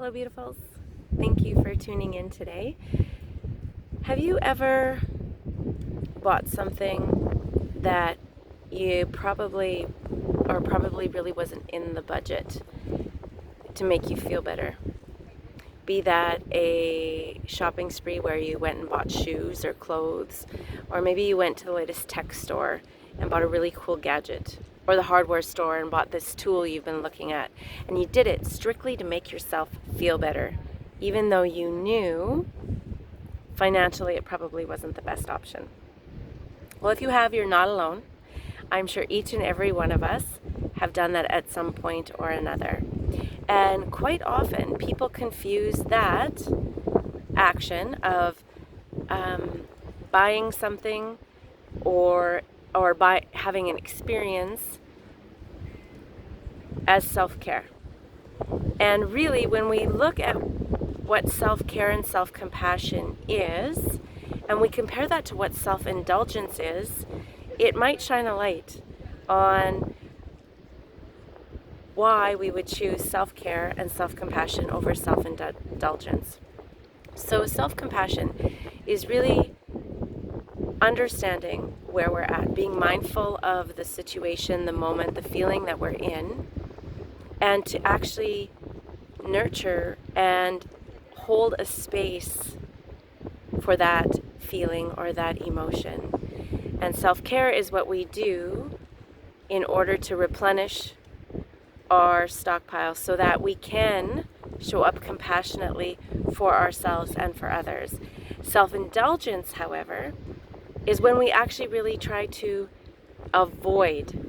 Hello, beautifuls. Thank you for tuning in today. Have you ever bought something that you probably really wasn't in the budget to make you feel better? Be that a shopping spree where you went and bought shoes or clothes, or maybe you went to the latest tech store and bought a really cool gadget, or the hardware store and bought this tool you've been looking at, and you did it strictly to make yourself feel better, even though you knew financially it probably wasn't the best option. Well, if you have, you're not alone. I'm sure each and every one of us have done that at some point or another. And quite often people confuse that action of buying something or by having an experience as self-care. And really, when we look at what self-care and self-compassion is, and we compare that to what self-indulgence is, it might shine a light on why we would choose self-care and self-compassion over self-indulgence. So self-compassion is really understanding where we're at, being mindful of the situation, the moment, the feeling that we're in, and to actually nurture and hold a space for that feeling or that emotion. And self-care is what we do in order to replenish our stockpile so that we can show up compassionately for ourselves and for others. Self-indulgence, however, is when we actually really try to avoid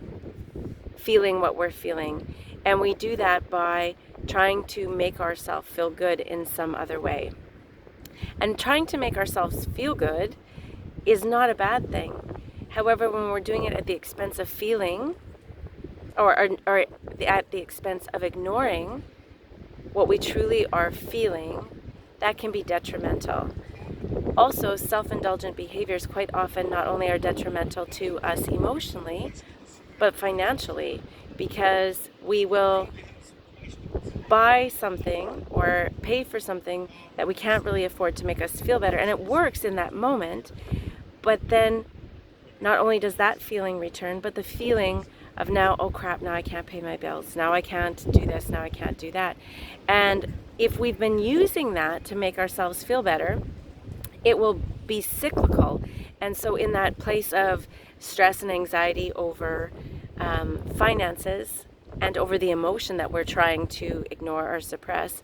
feeling what we're feeling. And we do that by trying to make ourselves feel good in some other way. And trying to make ourselves feel good is not a bad thing. However, when we're doing it at the expense of feeling, or at the expense of ignoring what we truly are feeling, that can be detrimental. Also, self-indulgent behaviors quite often not only are detrimental to us emotionally, but financially, because we will buy something or pay for something that we can't really afford to make us feel better. And it works in that moment, but then not only does that feeling return, but the feeling of now, oh crap, now I can't pay my bills, now I can't do this, now I can't do that. And if we've been using that to make ourselves feel better, it will be cyclical. And so in that place of stress and anxiety over finances and over the emotion that we're trying to ignore or suppress,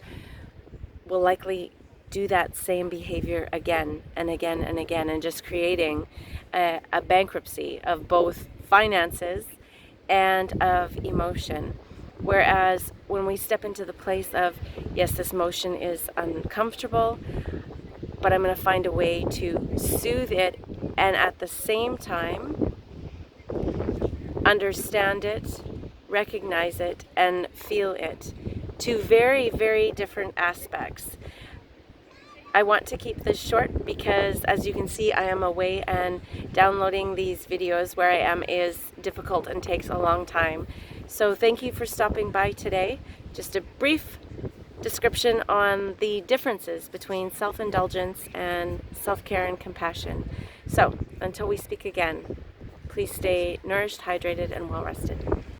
we'll likely do that same behavior again and again and again, and just creating a bankruptcy of both finances and of emotion. Whereas when we step into the place of, yes, this emotion is uncomfortable, but I'm going to find a way to soothe it and at the same time understand it, recognize it, and feel it. Two very, very different aspects. I want to keep this short because, as you can see, I am away, and downloading these videos where I am is difficult and takes a long time. So thank you for stopping by today. Just a brief description on the differences between self-indulgence and self-care and compassion. So until we speak again, please stay nourished, hydrated, and well rested.